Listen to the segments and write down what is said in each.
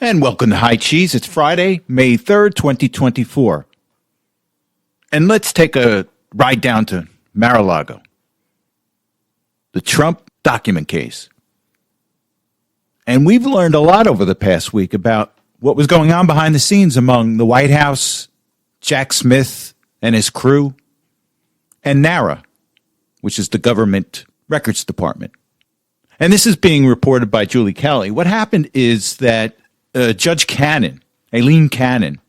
And welcome to High Cheese. It's Friday, May 3rd, 2024. And let's take a ride down to Mar-a-Lago. The Trump document case. And we've learned a lot over the past week about what was going on behind the scenes among the White House, Jack Smith and his crew, and NARA, which is the government records department. And this is being reported by Julie Kelly. What happened is that Judge Cannon, Aileen Cannon,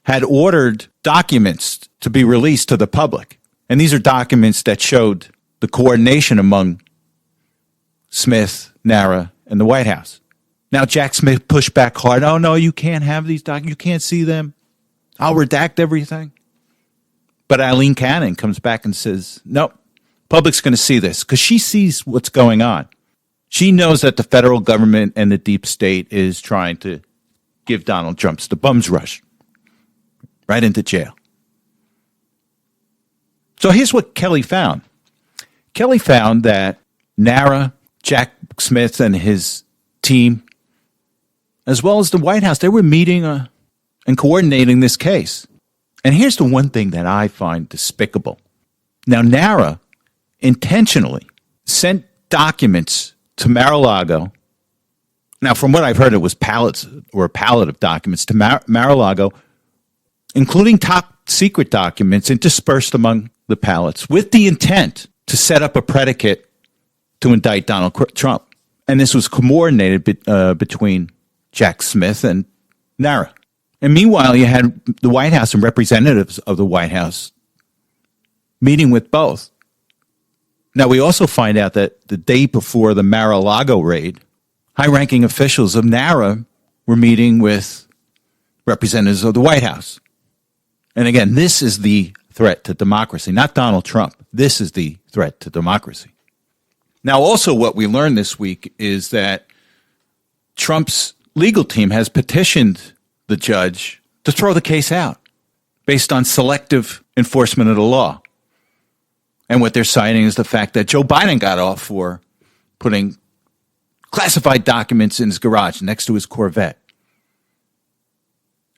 had ordered documents to be released to the public. And these are documents that showed the coordination among Smith, NARA, and the White House. Now, Jack Smith pushed back hard. Oh, no, you can't have these documents. You can't see them. I'll redact everything. But Aileen Cannon comes back and says, no, public's going to see this because she sees what's going on. She knows that the federal government and the deep state is trying to give Donald Trump the bum's rush right into jail. So here's what Kelly found. Kelly found that NARA, Jack Smith and his team, as well as the White House, they were meeting and coordinating this case. And here's the one thing that I find despicable. Now, NARA intentionally sent documents to Mar-a-Lago. Now, from what I've heard, it was pallets or a pallet of documents to Mar-a-Lago, including top secret documents interspersed among the pallets with the intent to set up a predicate to indict Donald Trump. And this was coordinated between Jack Smith and NARA. And meanwhile, you had the White House and representatives of the White House meeting with both. Now, we also find out that the day before the Mar-a-Lago raid, high-ranking officials of NARA were meeting with representatives of the White House. And again, this is the threat to democracy, not Donald Trump. This is the threat to democracy. Now, also what we learned this week is that Trump's legal team has petitioned the judge to throw the case out based on selective enforcement of the law. And what they're citing is the fact that Joe Biden got off for putting classified documents in his garage next to his Corvette.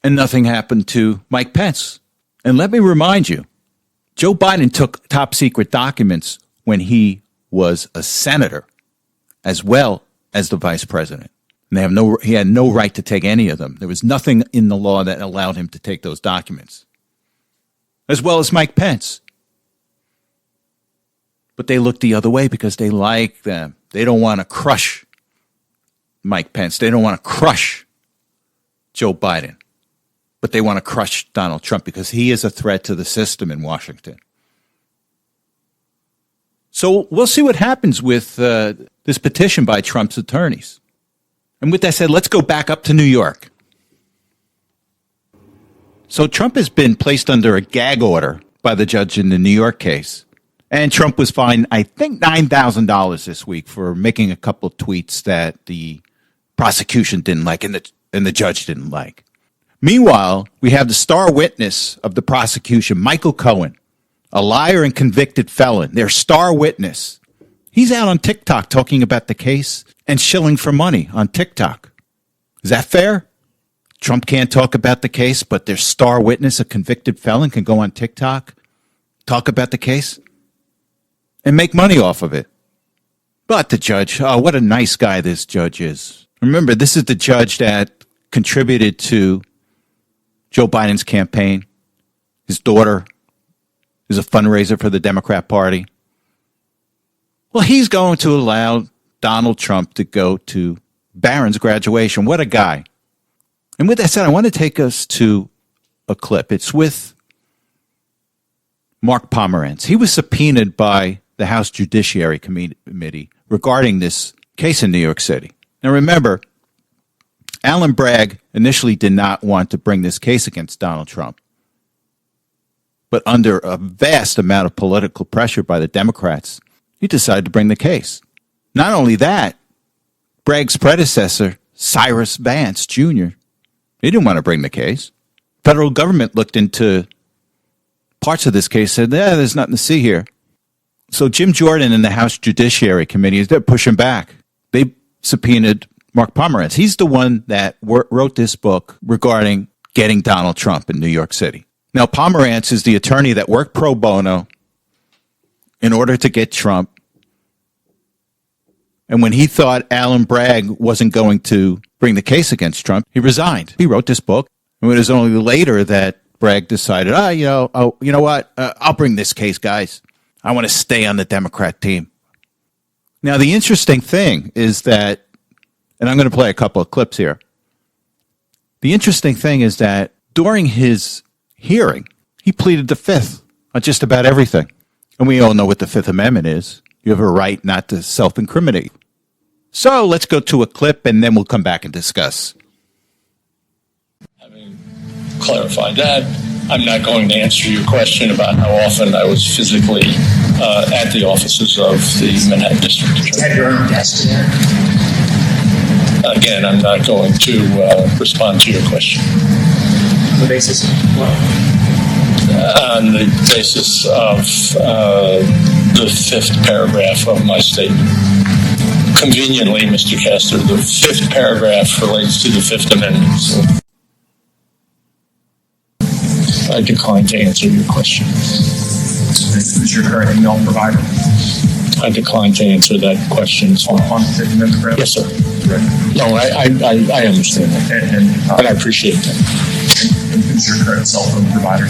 And nothing happened to Mike Pence. And let me remind you, Joe Biden took top secret documents when he was a senator as well as the vice president. And he had no right to take any of them. There was nothing in the law that allowed him to take those documents, as well as Mike Pence. But they look the other way because they like them. They don't want to crush Mike Pence. They don't want to crush Joe Biden. But they want to crush Donald Trump because he is a threat to the system in Washington. So we'll see what happens with this petition by Trump's attorneys. And with that said, let's go back up to New York. So Trump has been placed under a gag order by the judge in the New York case. And Trump was fined, I think, $9,000 this week for making a couple of tweets that the prosecution didn't like and the judge didn't like. Meanwhile, we have the star witness of the prosecution, Michael Cohen, a liar and convicted felon, their star witness. He's out on TikTok talking about the case and shilling for money on TikTok. Is that fair? Trump can't talk about the case, but their star witness, a convicted felon, can go on TikTok, talk about the case, and make money off of it. But the judge, oh, what a nice guy this judge is. Remember, this is the judge that contributed to Joe Biden's campaign. His daughter is a fundraiser for the Democrat Party. Well, he's going to allow Donald Trump to go to Barron's graduation. What a guy. And with that said, I want to take us to a clip. It's with Mark Pomerantz. He was subpoenaed by the House Judiciary Committee regarding this case in New York City. Now remember, Alan Bragg initially did not want to bring this case against Donald Trump. But under a vast amount of political pressure by the Democrats, he decided to bring the case. Not only that, Bragg's predecessor, Cyrus Vance Jr., he didn't want to bring the case. Federal government looked into parts of this case, said, there's nothing to see here. So Jim Jordan and the House Judiciary Committee, they're pushing back. They subpoenaed Mark Pomerantz. He's the one that wrote this book regarding getting Donald Trump in New York City. Now, Pomerantz is the attorney that worked pro bono in order to get Trump. And when he thought Alan Bragg wasn't going to bring the case against Trump, he resigned. He wrote this book. And it was only later that Bragg decided, you know what? I'll bring this case, guys. I want to stay on the Democrat team. Now, the interesting thing is that, and I'm going to play a couple of clips here. The interesting thing is that during his hearing, he pleaded the Fifth on just about everything. And we all know what the Fifth Amendment is. You have a right not to self-incriminate. So let's go to a clip and then we'll come back and discuss. Having clarified that, I'm not going to answer your question about how often I was physically at the offices of the Manhattan District Attorney. You had your own desk there? Again, I'm not going to respond to your question. On the basis of what? On the basis of the fifth paragraph of my statement. Conveniently, Mr. Castor, the fifth paragraph relates to the Fifth Amendment. So I decline to answer your question. Who's your current email provider? I decline to answer that question. On the Fifth Amendment, correct? Yes, sir. Right. No, I understand that. And I appreciate that. And who's your current cell phone provider?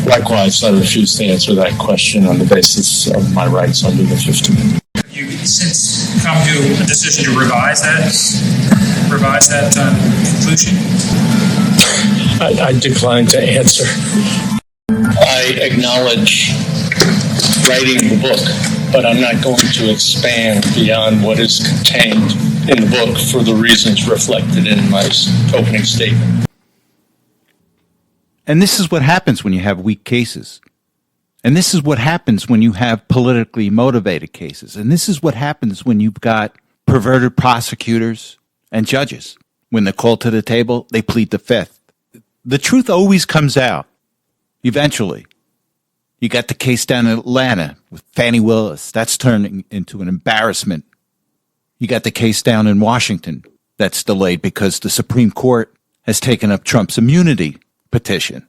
Likewise, I refuse to answer that question on the basis of my rights under the Fifth Amendment. Have you since come to a decision to revise that conclusion? I decline to answer. I acknowledge writing the book, but I'm not going to expand beyond what is contained in the book for the reasons reflected in my opening statement. And this is what happens when you have weak cases. And this is what happens when you have politically motivated cases. And this is what happens when you've got perverted prosecutors and judges. When they're called to the table, they plead the Fifth. The truth always comes out, eventually. You got the case down in Atlanta with Fannie Willis. That's turning into an embarrassment. You got the case down in Washington that's delayed because the Supreme Court has taken up Trump's immunity petition.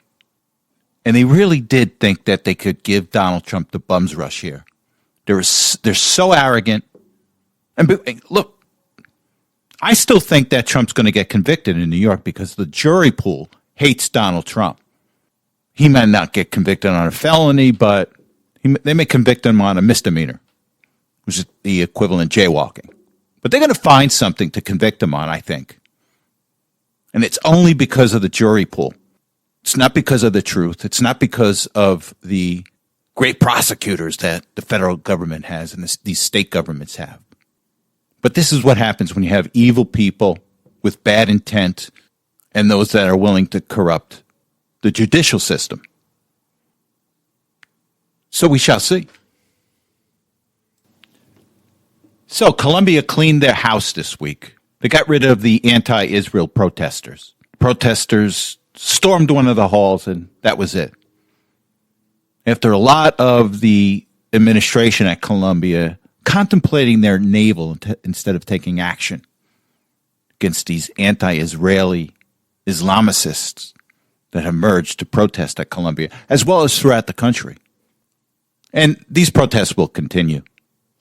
And they really did think that they could give Donald Trump the bum's rush here. They're so arrogant. And look, I still think that Trump's going to get convicted in New York because the jury pool hates Donald Trump. He might not get convicted on a felony, but they may convict him on a misdemeanor, which is the equivalent jaywalking. But they're going to find something to convict him on, I think. And it's only because of the jury pool. It's not because of the truth. It's not because of the great prosecutors that the federal government has and these state governments have. But this is what happens when you have evil people with bad intent and those that are willing to corrupt the judicial system. So we shall see. So Colombia cleaned their house this week. They got rid of the anti-Israel protesters. Protesters stormed one of the halls, and that was it. After a lot of the administration at Colombia contemplating their navel instead of taking action against these anti-Israeli Islamicists that emerged to protest at Colombia, as well as throughout the country. And these protests will continue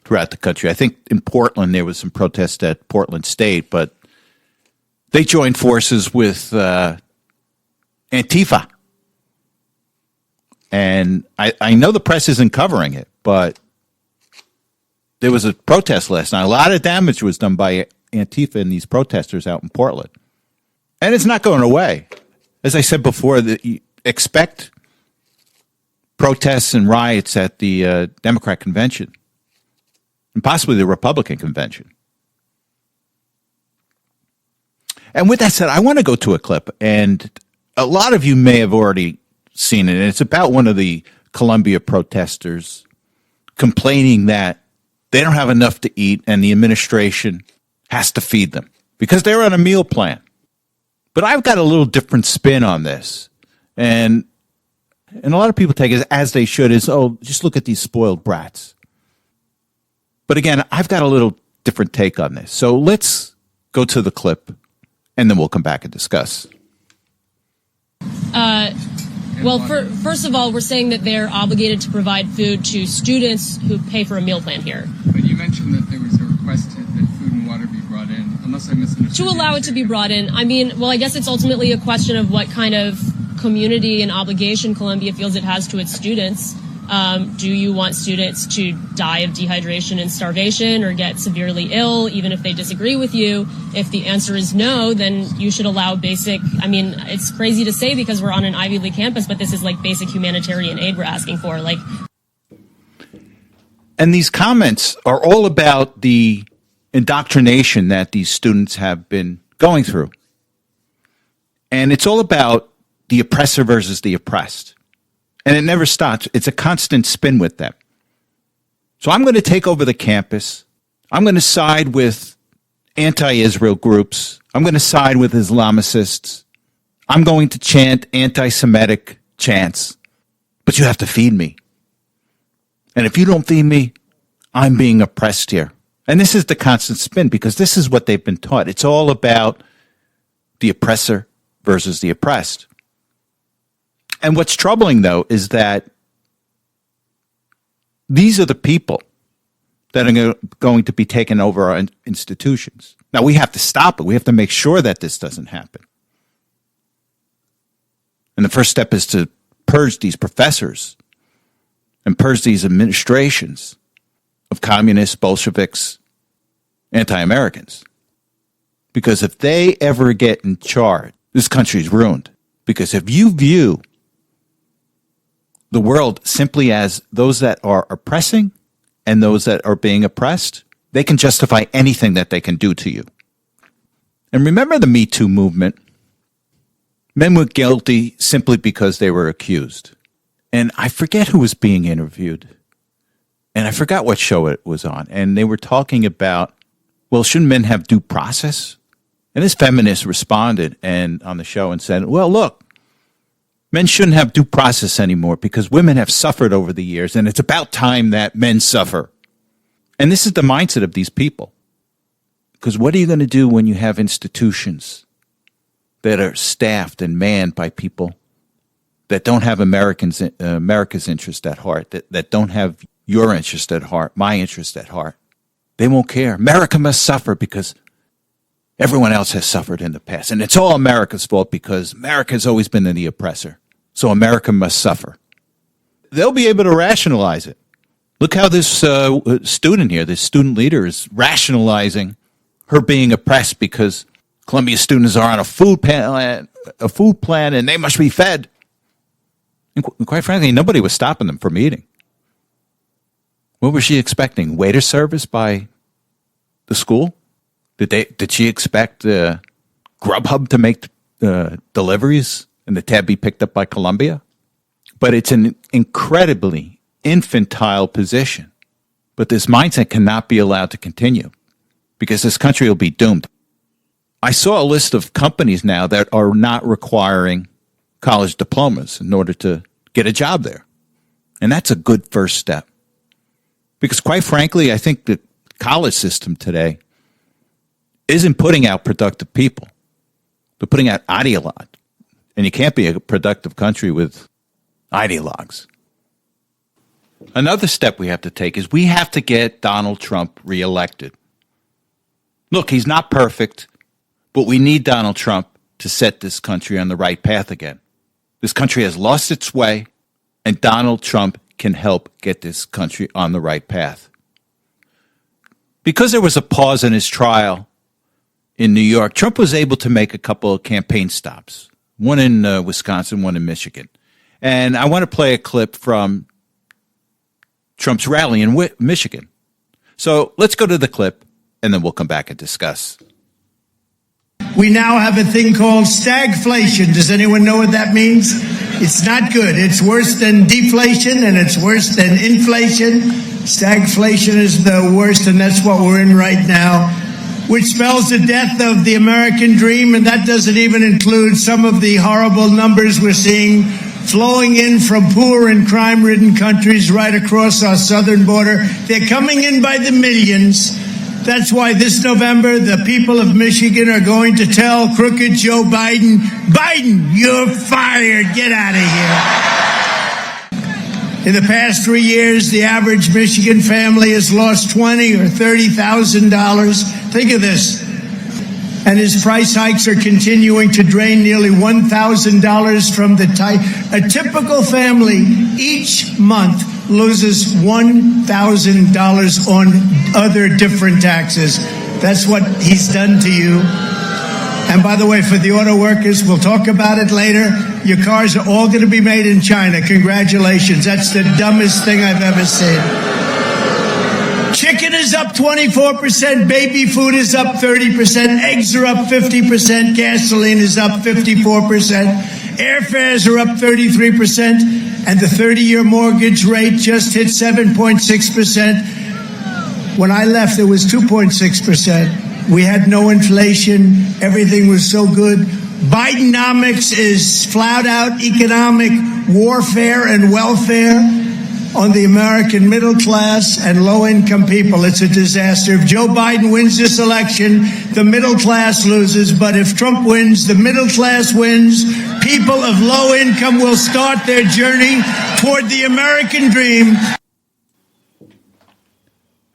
throughout the country. I think in Portland there was some protests at Portland State, but they joined forces with Antifa. And I know the press isn't covering it, but there was a protest last night. A lot of damage was done by Antifa and these protesters out in Portland. And it's not going away. As I said before, you expect protests and riots at the Democrat convention and possibly the Republican convention. And with that said, I want to go to a clip, and a lot of you may have already seen it. And it's about one of the Colombia protesters complaining that they don't have enough to eat and the administration has to feed them because they're on a meal plan. But I've got a little different spin on this. And a lot of people take it as they should is, oh, just look at these spoiled brats. But again, I've got a little different take on this. So let's go to the clip, and then we'll come back and discuss. Well, first of all, we're saying that they're obligated to provide food to students who pay for a meal plan here. But you mentioned that there was a request that food and water be brought in, unless I misunderstood. To allow it to be brought in. I mean, well, I guess it's ultimately a question of what kind of community and obligation Columbia feels it has to its students. Do you want students to die of dehydration and starvation or get severely ill, even if they disagree with you? If the answer is no, then you should allow basic, I mean, it's crazy to say because we're on an Ivy League campus, but this is like basic humanitarian aid we're asking for. And these comments are all about the indoctrination that these students have been going through. And it's all about the oppressor versus the oppressed. And it never stops. It's a constant spin with them. So I'm going to take over the campus. I'm going to side with anti-Israel groups. I'm going to side with Islamicists. I'm going to chant anti-Semitic chants. But you have to feed me. And if you don't feed me, I'm being oppressed here. And this is the constant spin because this is what they've been taught. It's all about the oppressor versus the oppressed. And what's troubling, though, is that these are the people that are going to be taking over our institutions. Now, we have to stop it. We have to make sure that this doesn't happen. And the first step is to purge these professors and purge these administrations of communists, Bolsheviks, anti-Americans. Because if they ever get in charge, this country's ruined. Because if you view the world simply as those that are oppressing and those that are being oppressed, they can justify anything that they can do to you. And remember the Me Too movement? Men were guilty simply because they were accused. And I forget who was being interviewed. And I forgot what show it was on. And they were talking about, well, shouldn't men have due process? And this feminist responded on the show and said, well, look, men shouldn't have due process anymore because women have suffered over the years, and it's about time that men suffer. And this is the mindset of these people. Because what are you going to do when you have institutions that are staffed and manned by people that don't have America's interest at heart, that don't have your interest at heart, my interest at heart? They won't care. America must suffer because everyone else has suffered in the past. And it's all America's fault because America has always been the oppressor. So America must suffer. They'll be able to rationalize it. Look how this student here, this student leader, is rationalizing her being oppressed because Columbia students are on a food plan and they must be fed. And quite frankly, nobody was stopping them from eating. What was she expecting? Waiter service by the school? Did she expect Grubhub to make deliveries and the tab be picked up by Columbia? But it's an incredibly infantile position. But this mindset cannot be allowed to continue because this country will be doomed. I saw a list of companies now that are not requiring college diplomas in order to get a job there. And that's a good first step. Because quite frankly, I think the college system today isn't putting out productive people. They're putting out ideologues. And you can't be a productive country with ideologues. Another step we have to take is we have to get Donald Trump reelected. Look, he's not perfect, but we need Donald Trump to set this country on the right path again. This country has lost its way, and Donald Trump can help get this country on the right path. Because there was a pause in his trial in New York, Trump was able to make a couple of campaign stops, one in Wisconsin, one in Michigan. And I want to play a clip from Trump's rally in Michigan. So let's go to the clip, and then we'll come back and discuss. We now have a thing called stagflation. Does anyone know what that means? It's not good. It's worse than deflation, and it's worse than inflation. Stagflation is the worst, and that's what we're in right now, which spells the death of the American dream, and that doesn't even include some of the horrible numbers we're seeing flowing in from poor and crime-ridden countries right across our southern border. They're coming in by the millions. That's why this November, the people of Michigan are going to tell crooked Joe Biden, Biden, you're fired. Get out of here. In the past 3 years, the average Michigan family has lost $20,000 or $30,000. Think of this. And his price hikes are continuing to drain nearly $1,000 from the a typical family each month loses $1,000 on other different taxes. That's what he's done to you. And by the way, for the auto workers, we'll talk about it later. Your cars are all going to be made in China. Congratulations. That's the dumbest thing I've ever seen. Chicken is up 24%, baby food is up 30%, eggs are up 50%, gasoline is up 54%, airfares are up 33%, and the 30-year mortgage rate just hit 7.6%. When I left, it was 2.6%. We had no inflation. Everything was so good. Bidenomics is flat-out economic warfare and welfare on the American middle class and low-income people. It's a disaster. If Joe Biden wins this election, the middle class loses. But if Trump wins, the middle class wins. People of low income will start their journey toward the American dream.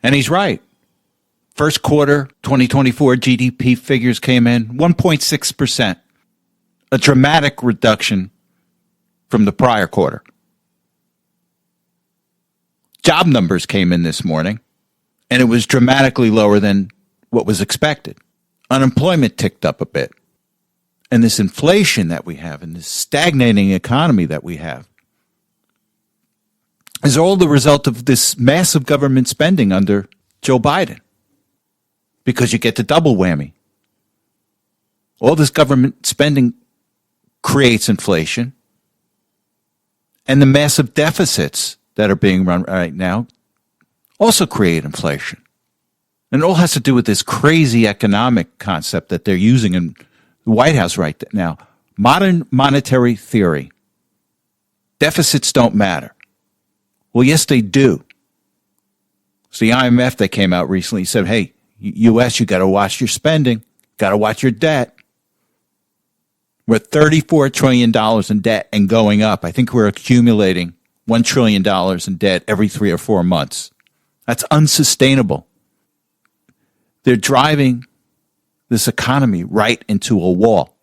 And he's right. First quarter 2024 GDP figures came in 1.6%, a dramatic reduction from the prior quarter. Job numbers came in this morning, and it was dramatically lower than what was expected. Unemployment ticked up a bit. And this inflation that we have and this stagnating economy that we have is all the result of this massive government spending under Joe Biden. Because you get the double whammy. All this government spending creates inflation, and the massive deficits that are being run right now also create inflation. And it all has to do with this crazy economic concept that they're using in the White House right now. Modern monetary theory. Deficits don't matter. Well, yes, they do. It's the IMF that came out recently and said, hey, U.S., you got to watch your spending, got to watch your debt. We're $34 trillion in debt and going up. I think we're accumulating $1 trillion in debt every 3 or 4 months. That's unsustainable. They're driving this economy right into a wall.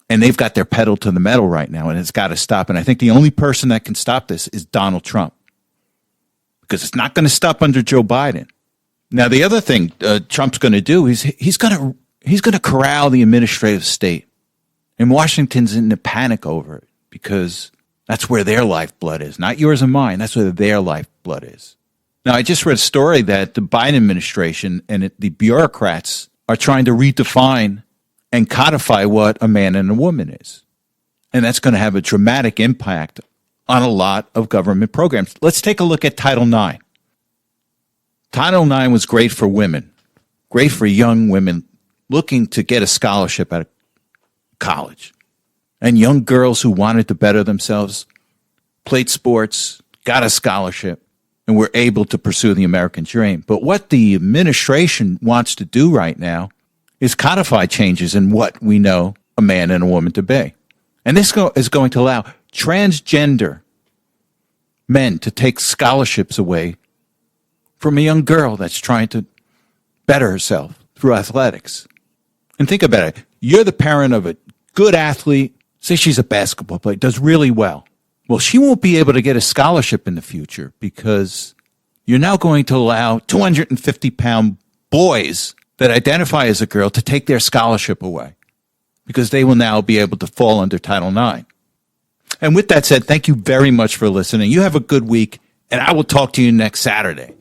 And they've got their pedal to the metal right now, and it's got to stop. And I think the only person that can stop this is Donald Trump. Because it's not going to stop under Joe Biden. Now, the other thing Trump's going to do is he's going to corral the administrative state. And Washington's in a panic over it because that's where their lifeblood is, not yours and mine. That's where their lifeblood is. Now, I just read a story that the Biden administration and the bureaucrats are trying to redefine and codify what a man and a woman is. And that's going to have a dramatic impact on a lot of government programs. Let's take a look at Title IX. Title IX was great for women, great for young women looking to get a scholarship out of college. And young girls who wanted to better themselves played sports, got a scholarship, and were able to pursue the American dream. But what the administration wants to do right now is codify changes in what we know a man and a woman to be. And this is going to allow transgender men to take scholarships away from a young girl that's trying to better herself through athletics. And think about it. You're the parent of a good athlete. Say she's a basketball player, does really well. Well, she won't be able to get a scholarship in the future because you're now going to allow 250-pound boys that identify as a girl to take their scholarship away because they will now be able to fall under Title IX. And with that said, thank you very much for listening. You have a good week, and I will talk to you next Saturday.